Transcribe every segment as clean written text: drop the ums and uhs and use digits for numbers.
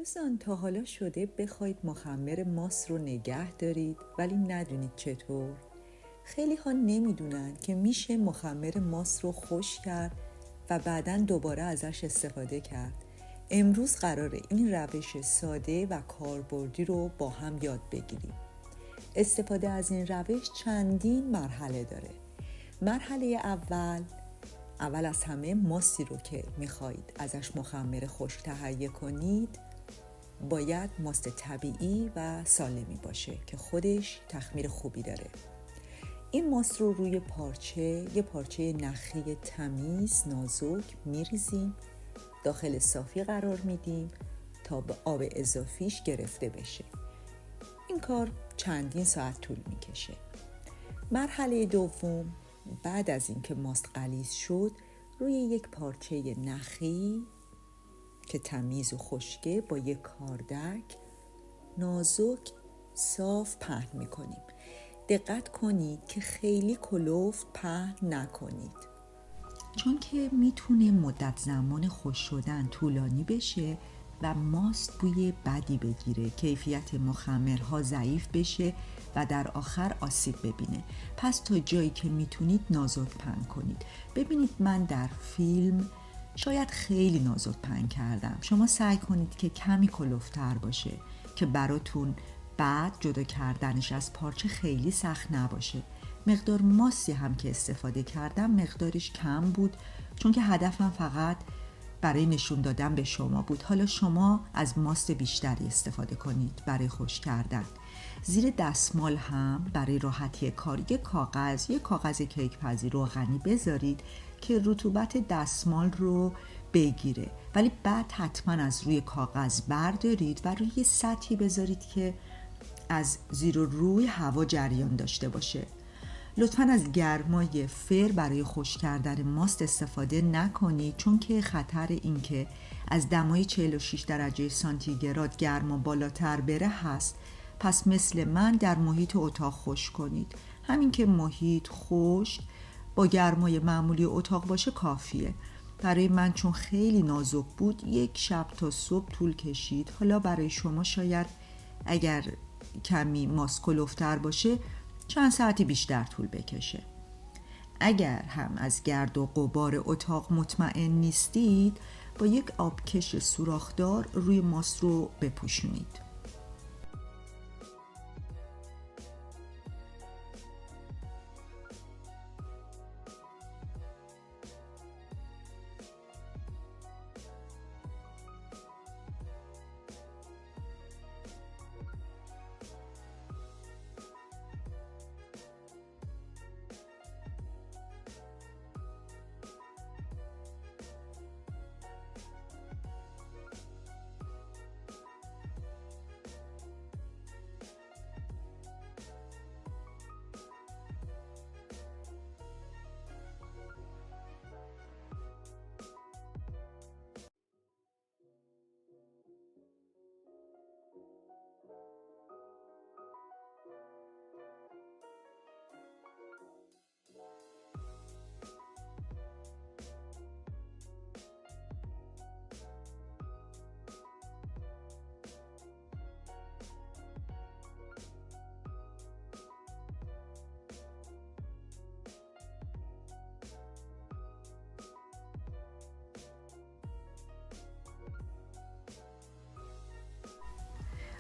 دوستان تا حالا شده بخواید مخمر ماست رو نگه دارید ولی ندونید چطور؟ خیلی ها نمیدونن که میشه مخمر ماست رو خشک کرد و بعداً دوباره ازش استفاده کرد. امروز قراره این روش ساده و کاربردی رو با هم یاد بگیریم. استفاده از این روش چندین مرحله داره. مرحله اول از همه ماستی رو که میخواید ازش مخمر خشک تهیه کنید باید ماست طبیعی و سالمی باشه که خودش تخمیر خوبی داره. این ماست رو روی یه پارچه نخی تمیز نازک میریزیم، داخل صافی قرار میدیم تا به آب اضافیش گرفته بشه. این کار چندین ساعت طول میکشه. مرحله دوم، بعد از اینکه ماست غلیظ شد روی یک پارچه نخی که تمیز و خشکه با یک کاردک نازک صاف پهن میکنیم. دقت کنید که خیلی کلفت پهن نکنید، چون که میتونه مدت زمان خشک شدن طولانی بشه و ماست بوی بدی بگیره، کیفیت مخمرها ضعیف بشه و در آخر آسیب ببینه. پس تا جایی که میتونید نازک پهن کنید. ببینید من در فیلم شاید خیلی نازک پهن کردم. شما سعی کنید که کمی کلفتر باشه که براتون بعد جدا کردنش از پارچه خیلی سخت نباشه. مقدار ماستی هم که استفاده کردم مقدارش کم بود، چون که هدفم فقط برای نشون دادن به شما بود. حالا شما از ماست بیشتری استفاده کنید برای خشک کردن. زیر دستمال هم برای راحتی کار یک کاغذ کیک پذیر روغنی بذارید که رطوبت دستمال رو بگیره، ولی بعد حتما از روی کاغذ بردارید و روی سطحی بذارید که از زیر و روی هوا جریان داشته باشه. لطفاً از گرمای فر برای خشک کردن ماست استفاده نکنید، چون که خطر این که از دمای 46 درجه سانتیگراد گرما بالاتر بره هست. پس مثل من در محیط اتاق خشک کنید. همین که محیط خشک با گرمای معمولی اتاق باشه کافیه. برای من چون خیلی نازک بود 1 شب تا صبح طول کشید. حالا برای شما شاید اگر کمی ماست کلفتر باشه چند ساعتی بیشتر طول بکشه. اگر هم از گرد و غبار اتاق مطمئن نیستید با یک آبکش سوراخدار روی ماست رو بپوشونید.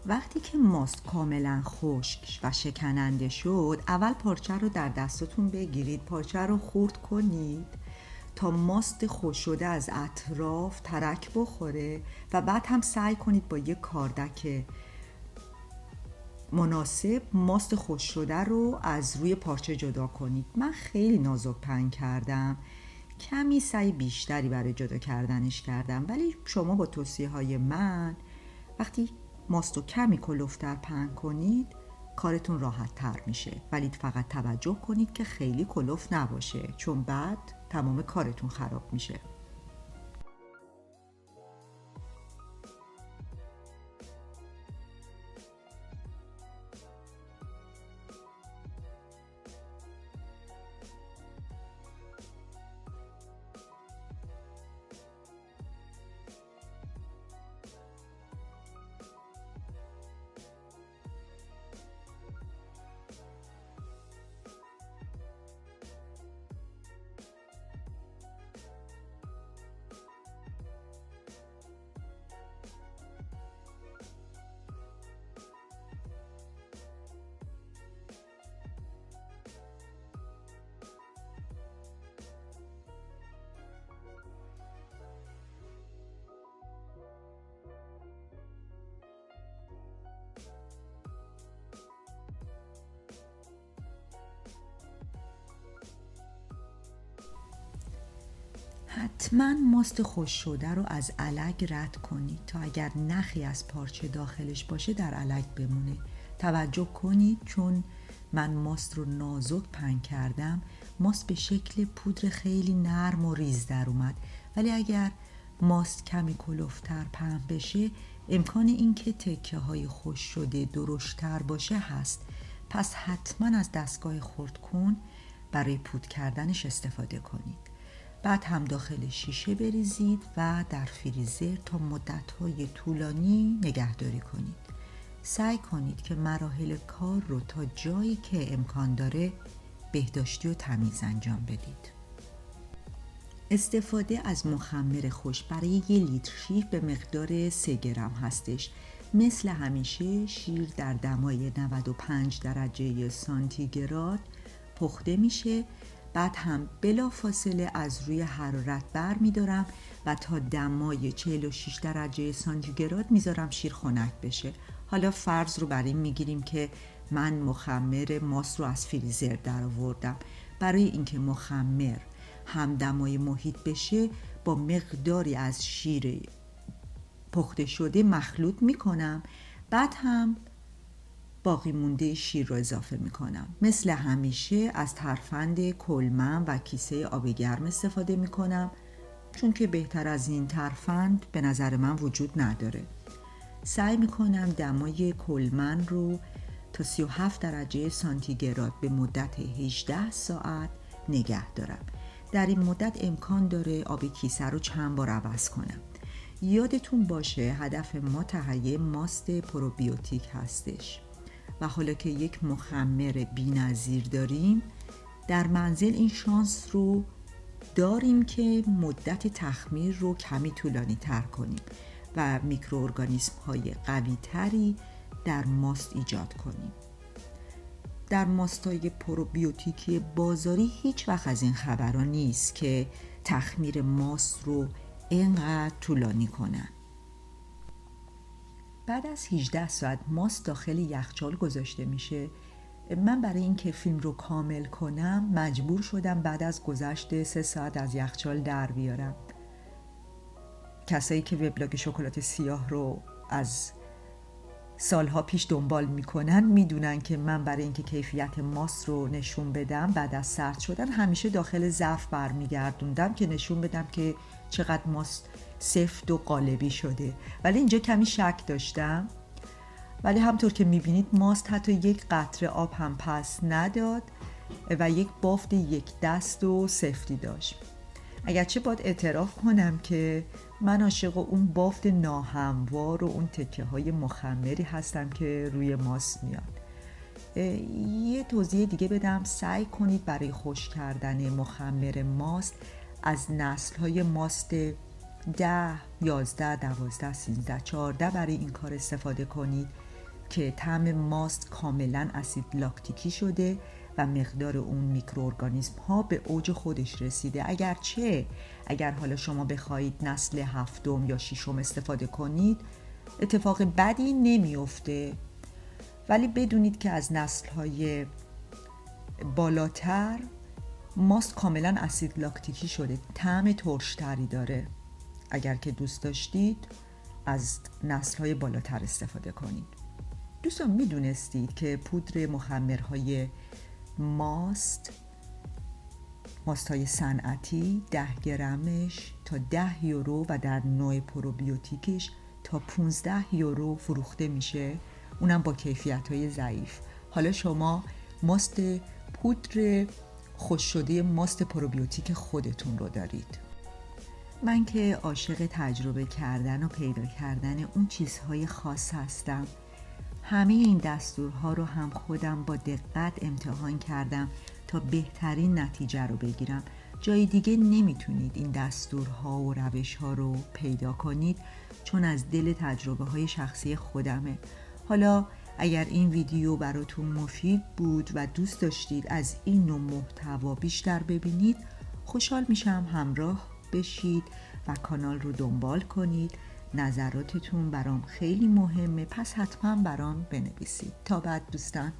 وقتی که ماست کاملا خشک و شکننده شد، اول پارچه رو در دستتون بگیرید، پارچه رو خرد کنید تا ماست خشک شده از اطراف ترک بخوره و بعد هم سعی کنید با یک کاردک مناسب ماست خشک شده رو از روی پارچه جدا کنید. من خیلی نازک پهن کردم، کمی سعی بیشتری برای جدا کردنش کردم، ولی شما با توصیه های من وقتی ماست رو کمی کلفتر پهن کنید کارتون راحت تر میشه، ولی فقط توجه کنید که خیلی کلفت نباشه، چون بعد تمام کارتون خراب میشه. حتما ماست خوش شده رو از علک رد کنید تا اگر نخی از پارچه داخلش باشه در علک بمونه. توجه کنید چون من ماست رو نازک پهن کردم، ماست به شکل پودر خیلی نرم و ریز در اومد، ولی اگر ماست کمی کلفتر پهن بشه امکان این که تکه های خوش شده درشتر باشه هست. پس حتما از دستگاه خردکن برای پودر کردنش استفاده کنید. بعد هم داخل شیشه بریزید و در فریزر تا مدت‌های طولانی نگهداری کنید. سعی کنید که مراحل کار رو تا جایی که امکان داره بهداشتی و تمیز انجام بدید. استفاده از مخمر خوش برای 1 لیتر شیر به مقدار 3 گرم هستش. مثل همیشه شیر در دمای 95 درجه سانتیگراد پخته میشه. بعد هم بلافاصله از روی حرارت بر میدارم و تا دمای 46 درجه سانتیگراد میذارم شیر خنک بشه. حالا فرض رو بر این میگیریم که من مخمر ماست رو از فریزر در آوردم. برای اینکه مخمر هم دمای محیط بشه با مقداری از شیر پخته شده مخلوط میکنم. بعد هم باقی مونده شیر رو اضافه میکنم. مثل همیشه از ترفند کلمن و کیسه آب گرم استفاده میکنم چون که بهتر از این ترفند به نظر من وجود نداره. سعی میکنم دمای کلمن رو تا 37 درجه سانتیگراد به مدت 18 ساعت نگه دارم. در این مدت امکان داره آب کیسه رو چند بار عوض کنم. یادتون باشه هدف ما تهیه ماست پروبیوتیک هستش و حالا که یک مخمر بی‌نظیر داریم در منزل این شانس رو داریم که مدت تخمیر رو کمی طولانی تر کنیم و میکروارگانیسم های قوی تری در ماست ایجاد کنیم. در ماستای پروبیوتیکی بازاری هیچ وقت از این خبرها نیست که تخمیر ماست رو اینقدر طولانی کنن. بعد از 18 ساعت ماست داخل یخچال گذاشته میشه. من برای اینکه فیلم رو کامل کنم مجبور شدم بعد از گذشت 3 ساعت از یخچال در بیارم. کسایی که وبلاگ شکلات سیاه رو از سالها پیش دنبال میکنن میدونن که من برای اینکه کیفیت ماست رو نشون بدم بعد از سرد شدن همیشه داخل ظرف برمیگردوندم که نشون بدم که چقدر ماست سفت و قالبی شده. ولی اینجا کمی شک داشتم، ولی همطور که میبینید ماست حتی 1 قطره آب هم پس نداد و یک بافت 1 دست و سفتی داشت. اگرچه باید اعتراف کنم که من عاشق اون بافت ناهموار و اون تکه های مخمری هستم که روی ماست میاد. یه توضیح دیگه بدم، سعی کنید برای خوش کردن مخمر ماست از نسل های ماست 10, 11, 12, 13, 14 برای این کار استفاده کنید که طعم ماست کاملا اسید لاکتیکی شده و مقدار اون میکروارگانیسم ها به اوج خودش رسیده. اگر حالا شما بخواهید نسل 7 یا 6 استفاده کنید اتفاق بدی نمیفته، ولی بدونید که از نسل های بالاتر ماست کاملا اسید لاکتیکی شده، طعم ترشتری داره. اگر که دوست داشتید از نسل‌های بالاتر استفاده کنید. دوستان میدونستید که پودر مخمرهای ماست‌های صنعتی 10 گرمش تا 10 یورو و در نوع پروبیوتیکش تا 15 یورو فروخته میشه، اونم با کیفیت‌های ضعیف. حالا شما ماست پودر خوش شده ماست پروبیوتیک خودتون رو دارید. من که عاشق تجربه کردن و پیدا کردن اون چیزهای خاص هستم. همه این دستورها رو هم خودم با دقت امتحان کردم تا بهترین نتیجه رو بگیرم. جای دیگه نمیتونید این دستورها و روشها رو پیدا کنید چون از دل تجربه های شخصی خودمه. حالا اگر این ویدیو براتون مفید بود و دوست داشتید از این نوع محتوا بیشتر ببینید، خوشحال میشم همراه بشید و کانال رو دنبال کنید. نظراتتون برام خیلی مهمه، پس حتما برام بنویسید. تا بعد دوستان.